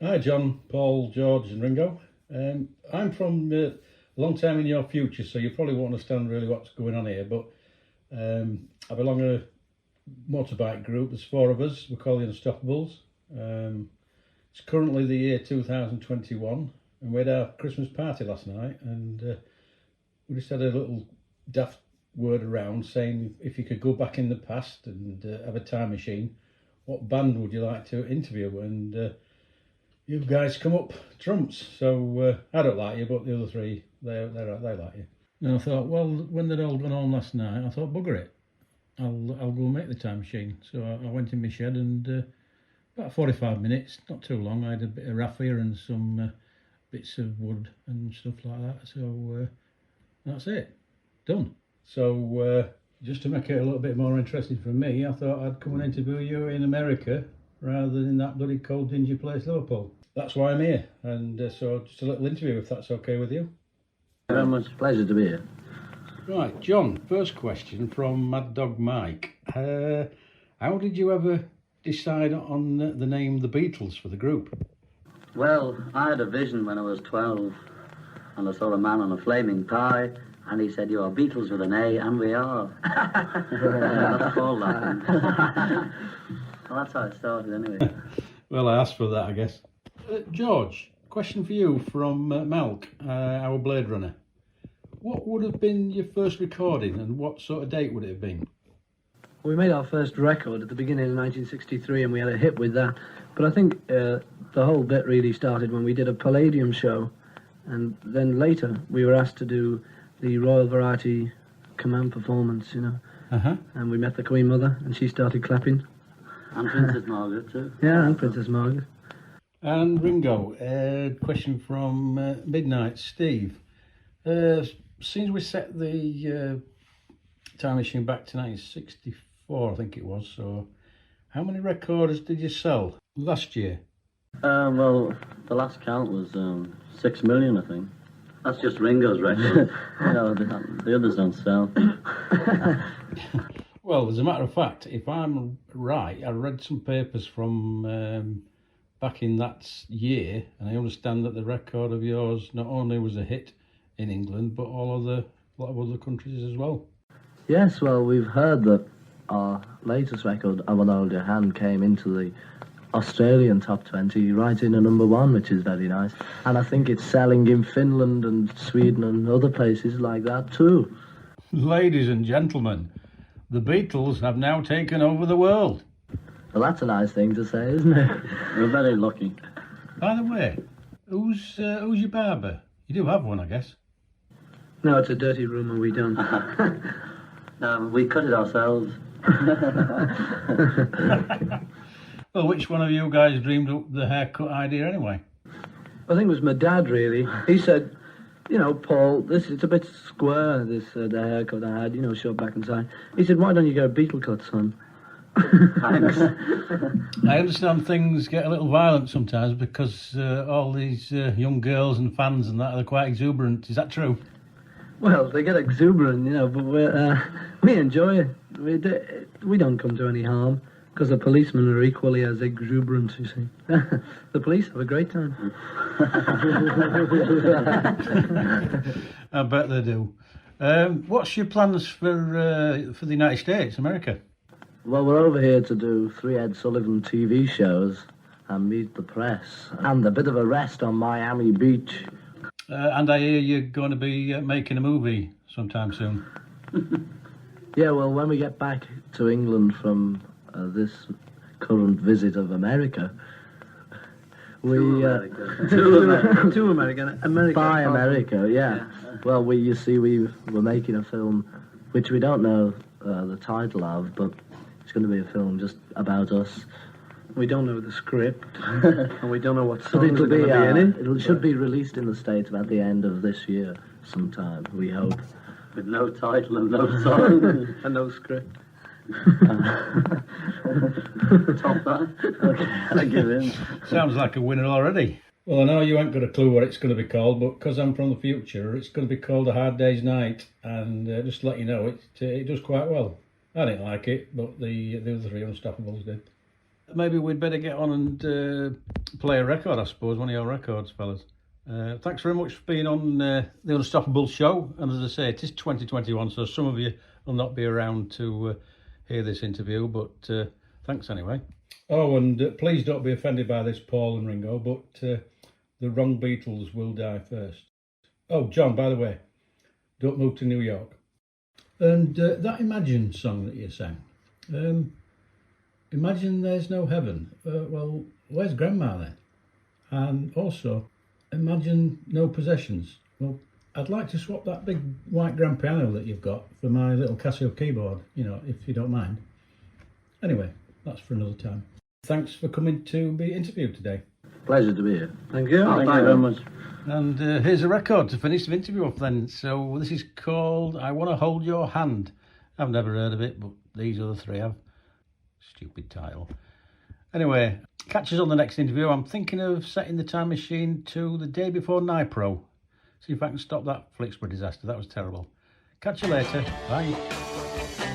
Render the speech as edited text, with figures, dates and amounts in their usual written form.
Hi John, Paul, George and Ringo. I'm from a long time in your future, so you probably won't understand really what's going on here, but I belong to a motorbike group. There's four of us. We're called the UnstoPPables. It's currently the year 2021 and we had our Christmas party last night, and we just had a little daft word around saying if you could go back in the past and have a time machine, what band would you like to interview? And you guys come up trumps. So I don't like you, but the other three, they like you. And I thought, well, when they'd all gone on last night, I thought, bugger it, I'll go make the time machine. So I went in my shed, and about 45 minutes, not too long. I had a bit of raffia and some bits of wood and stuff like that. So that's it, done. So just to make it a little bit more interesting for me, I thought I'd come and interview you in America rather than in that bloody cold, dingy place, Liverpool. That's why I'm here, and so just a little interview, if that's okay with you. Very much pleasure to be here. Right, John, first question from Mad Dog Mike. How did you ever decide on the name The Beatles for the group? Well, I had a vision when I was 12, and I saw a man on a flaming pie, and he said, "You are Beatles with an A," and we are. That's Paul laughing. Well, that's how it started anyway. Well, I asked for that, I guess. George, question for you from Malk, our Blade Runner. What would have been your first recording, and what sort of date would it have been? We made our first record at the beginning of 1963, and we had a hit with that. But I think the whole bit really started when we did a Palladium show, and then later we were asked to do the Royal Variety Command performance, you know. And we met the Queen Mother, and she started clapping. And Princess Margaret too. Yeah, and Princess Margaret. And Ringo, question from Midnight Steve. Since we set the time machine back to 1964, I think it was, so how many records did you sell last year? Well, the last count was 6 million, I think. That's just Ringo's record. You know, the others don't sell. Well, as a matter of fact, if I'm right, I read some papers from back in that year, and I understand that the record of yours not only was a hit in England, but a lot of other countries as well. Yes, well, we've heard that our latest record, I Will Hold Your Hand, came into the Australian top 20 right in a #1, which is very nice. And I think it's selling in Finland and Sweden and other places like that too. Ladies and gentlemen, the Beatles have now taken over the world. Well, that's a nice thing to say, isn't it? We're very lucky. By the way, who's your barber? You do have one, I guess. No, it's a dirty rumour, we don't. We cut it ourselves. Well, which one of you guys dreamed up the haircut idea anyway? I think it was my dad, really. He said, you know, Paul, it's a bit square, the haircut I had, you know, short back and side. He said, why don't you get a Beatle cut, son? Thanks. I understand things get a little violent sometimes because all these young girls and fans and that are quite exuberant. Is that true? Well, they get exuberant, you know, but we enjoy it. We don't come to any harm because the policemen are equally as exuberant, you see. The police have a great time. I bet they do. What's your plans for the United States, America? Well, we're over here to do 3 Ed Sullivan TV shows and meet the press and a bit of a rest on Miami Beach. And I hear you're going to be making a movie sometime soon. Yeah, well, when we get back to England from this current visit of America, to America. By America, yeah. Well, we're making a film which we don't know the title of, but it's going to be a film just about us. We don't know the script, and we don't know what songs are going to be in it. It should be released in the States about the end of this year sometime, we hope. With no title and no song. And no script. Top that. Okay, I give in. Sounds like a winner already. Well, I know you ain't got a clue what it's going to be called, but because I'm from the future, it's going to be called A Hard Day's Night, and just to let you know, it does quite well. I didn't like it, but the other three UnstoPPables did. maybe we'd better get on and play a record, I suppose, one of your records, fellas. Thanks very much for being on the UnstoPPables show. And as I say, it is 2021, so some of you will not be around to hear this interview, but thanks anyway. Oh, and please don't be offended by this, Paul and Ringo, but the wrong Beatles will die first. Oh, John, by the way, don't move to New York. And that Imagine song that you sang, Imagine There's No Heaven. Well, where's Grandma then? And also, Imagine No Possessions. Well, I'd like to swap that big white grand piano that you've got for my little Casio keyboard, you know, if you don't mind. Anyway, that's for another time. Thanks for coming to be interviewed today. Pleasure to be here. Thank you. Thank you very much. And here's a record to finish the interview off then. So this is called I Want to Hold Your Hand. I've never heard of it, but these other three have. Stupid title. Anyway, catch us on the next interview. I'm thinking of setting the time machine to the day before Nipro. See if I can stop that Flixborough disaster. That was terrible. Catch you later. Bye.